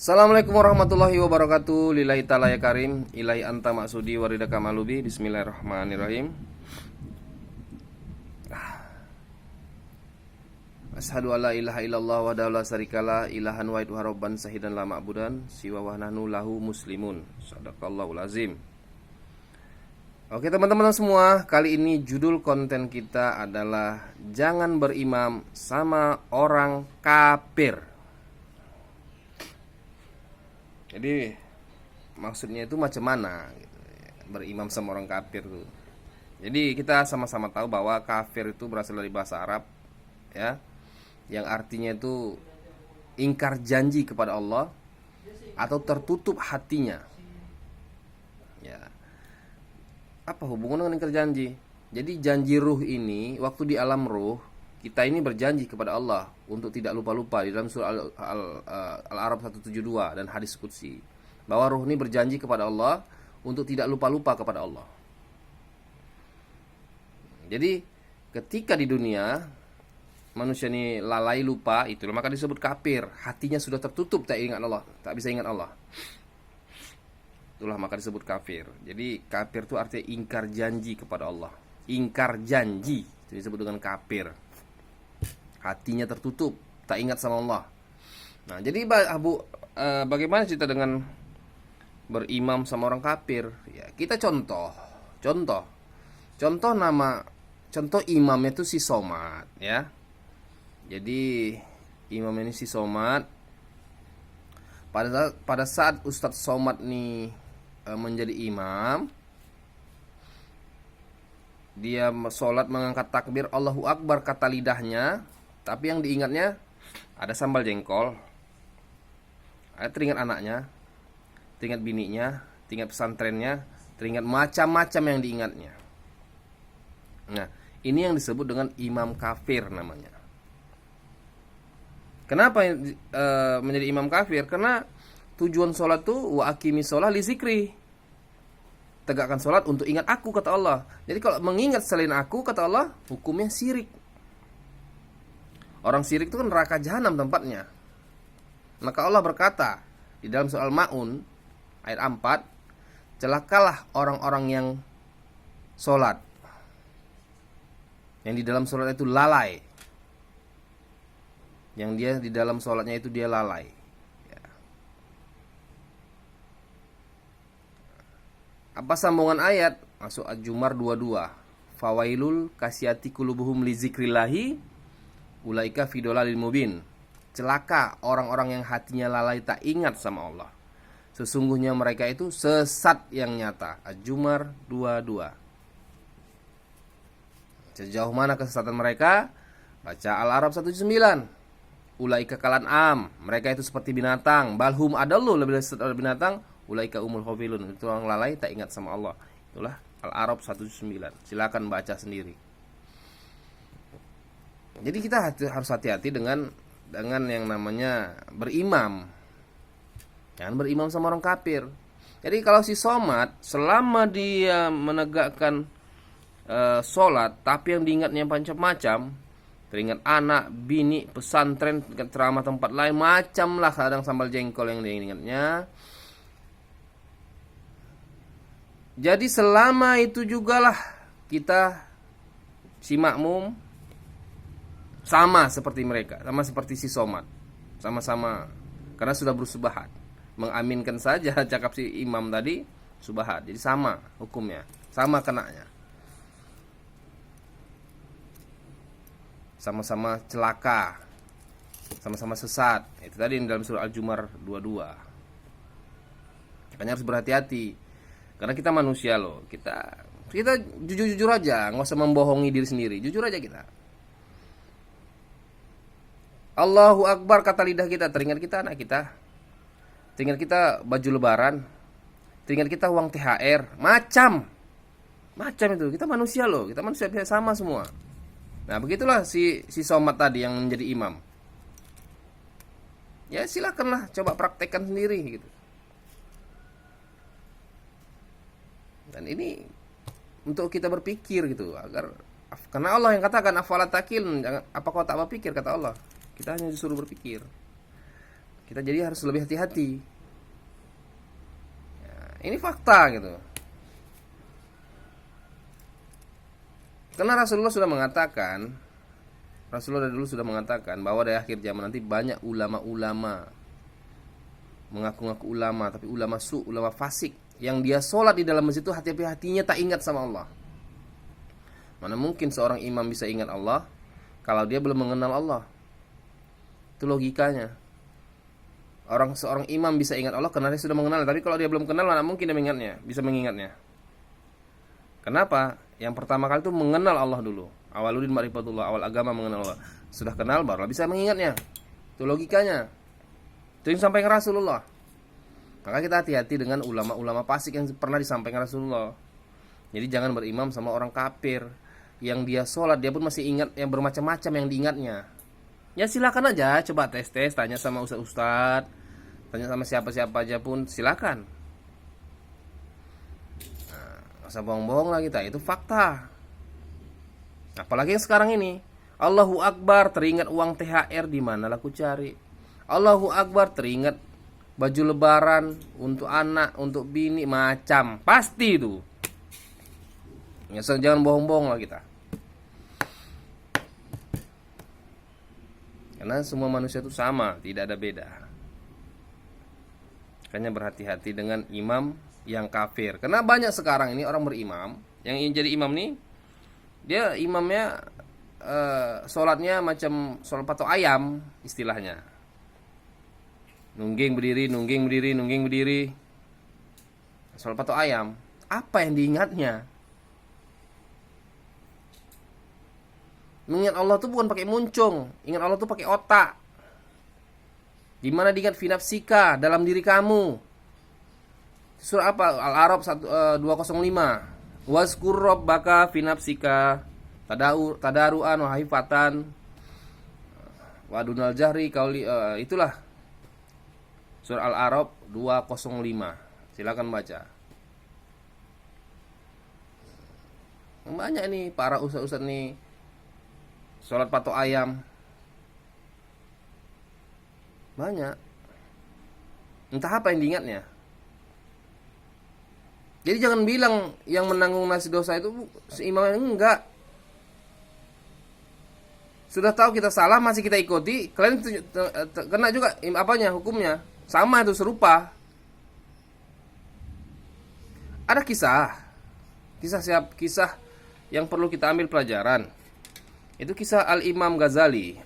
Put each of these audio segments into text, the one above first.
Assalamualaikum warahmatullahi wabarakatuh. Lillahi ta'ala ya karim, ilahi anta maksudi waridaka malubi. Bismillahirrahmanirrahim. Asyhadu alla ilaha illallah wa la syarikalah ilahan wahid waharabban sahidan la ma'budan siwa wa nahnu lahu muslimun. Shadaqallahul azim. Oke teman-teman semua, kali ini judul konten kita adalah jangan berimam sama orang kafir. Jadi maksudnya itu macam mana gitu, berimam sama orang kafir tuh. Jadi kita sama-sama tahu bahwa kafir itu berasal dari bahasa Arab, ya, yang artinya itu ingkar janji kepada Allah atau tertutup hatinya. Ya, apa hubungan dengan ingkar janji? Jadi janji ruh ini, waktu di alam ruh kita ini berjanji kepada Allah untuk tidak lupa-lupa di dalam surah Al-A'raf 172 dan hadis qudsi, bahwa ruh ini berjanji kepada Allah untuk tidak lupa-lupa kepada Allah. Jadi ketika di dunia manusia ini lalai lupa, itu maka disebut kafir. Hatinya sudah tertutup, tak ingat Allah, tak bisa ingat Allah. Itulah maka disebut kafir. Jadi kafir itu artinya ingkar janji kepada Allah. Ingkar janji itu disebut dengan kafir. Hatinya tertutup, tak ingat sama Allah. Nah, jadi bagaimana cerita dengan berimam sama orang kafir? Ya, kita contoh imamnya itu si Somad, ya. Jadi imam ini si Somad. Pada saat Ustadz Somad nih menjadi imam, dia sholat mengangkat takbir Allahu Akbar kata lidahnya, tapi yang diingatnya ada sambal jengkol, ada teringat anaknya, teringat bininya, teringat pesantrennya, teringat macam-macam yang diingatnya. Nah, ini yang disebut dengan imam kafir namanya. Kenapa menjadi imam kafir? Karena tujuan sholat tuh wa aqimi sholat li zikri. Tegakkan sholat untuk ingat aku, kata Allah. Jadi kalau mengingat selain aku, kata Allah, hukumnya syirik. Orang syirik itu kan neraka jahanam tempatnya. Maka Allah berkata di dalam surah Al-Ma'un ayat 4, celakalah orang-orang yang sholat, yang di dalam sholat itu lalai, yang dia di dalam sholatnya itu dia lalai, ya. Apa sambungan ayat? Masuk Az-Zumar 22. Fawailul kasiyati qulubuhum li zikrillahi ulaika fi dolalil mubin. Celaka orang-orang yang hatinya lalai tak ingat sama Allah. Sesungguhnya mereka itu sesat yang nyata. Az-Zumar 22. Sejauh mana kesesatan mereka? Baca Al-A'raf 179. Ulaika kalan am, mereka itu seperti binatang. Balhum adallu, lebih dari binatang. Ulaika umul ghafilun, itu orang lalai tak ingat sama Allah. Itulah Al-A'raf 179. Silakan baca sendiri. Jadi kita harus hati-hati dengan yang namanya berimam. Jangan berimam sama orang kafir. Jadi kalau si Somad selama dia menegakkan sholat, tapi yang diingatnya macam-macam, teringat anak, bini, pesantren, ceramah tempat lain, macam lah, kadang sambal jengkol yang diingatnya. Jadi selama itu jugalah kita si makmum sama seperti mereka, sama seperti si Somad, sama-sama, karena sudah bersubahat, mengaminkan saja cakap si imam tadi, subahat. Jadi sama hukumnya, sama kenanya, sama-sama celaka, sama-sama sesat. Itu tadi dalam surah Al-Zumar 22. Makanya harus berhati-hati, karena kita manusia loh. Kita jujur-jujur aja, nggak usah membohongi diri sendiri. Jujur aja kita. Allahu Akbar kata lidah kita, teringat kita anak kita, teringat kita baju lebaran, teringat kita uang THR, macam itu. Kita manusia loh, kita manusia biasa sama semua. Nah begitulah si Somad tadi yang menjadi imam. Ya silakanlah coba praktekkan sendiri gitu. Dan ini untuk kita berpikir gitu, agar, karena Allah yang katakan afala takil, apa kau tak berpikir, kata Allah. Kita hanya disuruh berpikir. Kita jadi harus lebih hati-hati. Ya, ini fakta gitu. Karena Rasulullah dari dulu sudah mengatakan bahwa di akhir zaman nanti banyak ulama-ulama, mengaku-ngaku ulama tapi ulama ulama fasik, yang dia sholat di dalam masjid itu hatinya tak ingat sama Allah. Mana mungkin seorang imam bisa ingat Allah kalau dia belum mengenal Allah? Itu logikanya. Seorang imam bisa ingat Allah karena dia sudah mengenal, tapi kalau dia belum kenal, mana mungkin dia bisa mengingatnya. Kenapa? Yang pertama kali itu mengenal Allah dulu. Awaludin ma'rifatullah, awal agama mengenal Allah. Sudah kenal baru bisa mengingatnya. Itu logikanya. Itu yang disampaikan Rasulullah. Maka kita hati-hati dengan ulama-ulama fasik yang pernah disampaikan Rasulullah. Jadi jangan berimam sama orang kafir yang dia sholat, dia pun masih ingat yang bermacam-macam yang diingatnya. Ya silakan aja, coba tes, tanya sama ustaz, tanya sama siapa-siapa aja pun silakan. Masa bohong-bohong lah kita, itu fakta. Apalagi yang sekarang ini, Allahu Akbar, teringat uang THR di mana aku cari. Allahu Akbar, teringat baju lebaran untuk anak, untuk bini, macam pasti itu. Ya, jangan bohong-bohong lah kita. Karena semua manusia itu sama, tidak ada beda. Makanya berhati-hati dengan imam yang kafir. Karena banyak sekarang ini orang berimam, yang ingin jadi imam nih, dia imamnya sholatnya macam sholat patok ayam istilahnya. Nungging berdiri. Sholat patok ayam. Apa yang diingatnya? Mengingat Allah itu bukan pakai muncung. Ingat Allah itu pakai otak. Dimana diingat fi nafsika, dalam diri kamu. Surah apa? Al-A'raf 205. Wazkur rabbaka fi nafsika tadaruan wa hifatan wa dunal jahri qauli, itulah surah Al-A'raf 205. Silakan baca. Banyak nih para ustaz-ustaz nih sholat patok ayam. Banyak. Entah apa yang diingatnya. Jadi jangan bilang yang menanggung nasib dosa itu seimamnya, enggak. Sudah tahu kita salah masih kita ikuti, kalian kena juga hukumnya. Sama itu, serupa. Ada kisah yang perlu kita ambil pelajaran. Itu kisah Al-Imam Ghazali.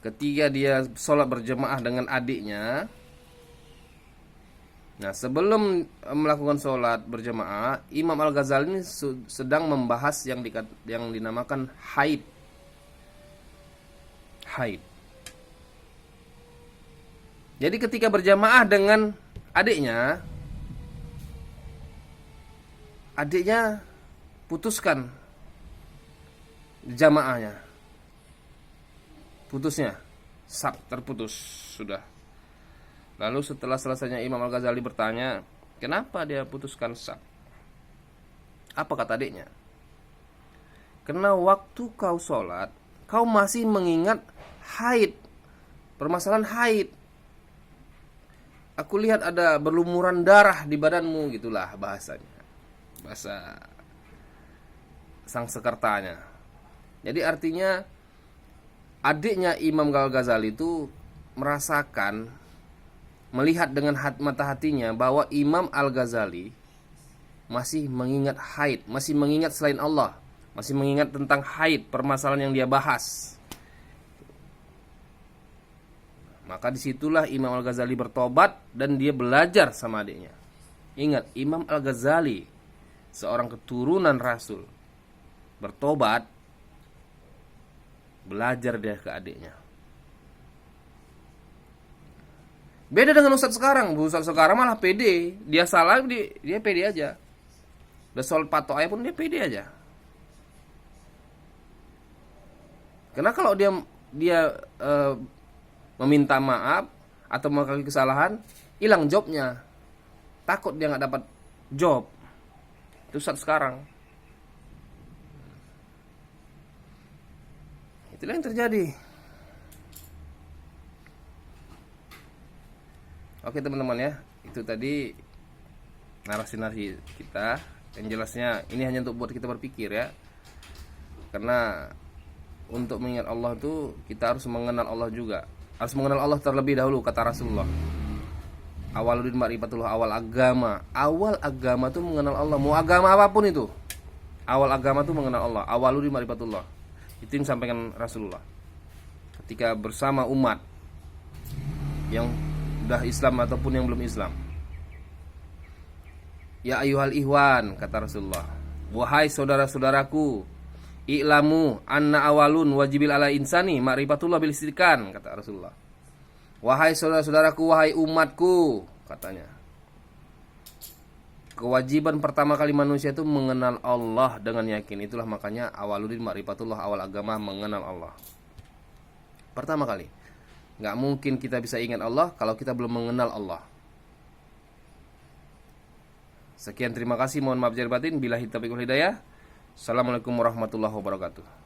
Ketika dia sholat berjemaah dengan adiknya. Nah, sebelum melakukan sholat berjemaah, Imam Al-Ghazali ini sedang membahas yang dinamakan haid. Jadi ketika berjamaah dengan adiknya putuskan jamaahnya. Terputus sudah. Lalu setelah selesainya Imam Al-Ghazali bertanya, kenapa dia putuskan sah? Apa kata adiknya? Karena waktu kau sholat, kau masih mengingat haid, permasalahan haid. Aku lihat ada berlumuran darah di badanmu, gitulah bahasanya. Bahasa Sangsekertanya. Jadi artinya adiknya Imam Al-Ghazali itu melihat dengan mata hatinya bahwa Imam Al-Ghazali masih mengingat haid, masih mengingat selain Allah, masih mengingat tentang haid, permasalahan yang dia bahas. Maka disitulah Imam Al-Ghazali bertobat dan dia belajar sama adiknya. Ingat, Imam Al-Ghazali, seorang keturunan Rasul, bertobat, belajar dia ke adiknya. Beda dengan Ustadz sekarang. Ustadz sekarang malah pede. Dia salah, dia pede aja. Udah sholat patok ayam pun dia pede aja. Karena kalau dia meminta maaf atau mengakui kesalahan, hilang jobnya. Takut dia gak dapat job. Itu Ustadz sekarang. Itulah yang terjadi. Oke teman-teman ya, itu tadi narasi-narasi kita. Yang jelasnya ini hanya untuk buat kita berpikir ya. Karena untuk mengingat Allah itu kita harus mengenal Allah juga. Harus mengenal Allah terlebih dahulu, kata Rasulullah. Awaludin ma'rifatullah, awal agama. Awal agama itu mengenal Allah. Mau agama apapun itu, awal agama itu mengenal Allah. Awaludin ma'rifatullah. Itu yang disampaikan Rasulullah ketika bersama umat yang udah Islam ataupun yang belum Islam. Ya ayyuhal ihwan, kata Rasulullah, wahai saudara-saudaraku, i'lamu anna awalun wajibil ala insani ma'rifatullah bil istiqan, kata Rasulullah. Wahai saudara-saudaraku, wahai umatku, katanya, kewajiban pertama kali manusia itu mengenal Allah dengan yakin. Itulah makanya awaludin ma'rifatullah, awal agama mengenal Allah. Pertama kali. Gak mungkin kita bisa ingat Allah kalau kita belum mengenal Allah. Sekian, terima kasih. Mohon maaf lahir batin. Billahi taufiq wal hidayah. Assalamualaikum warahmatullahi wabarakatuh.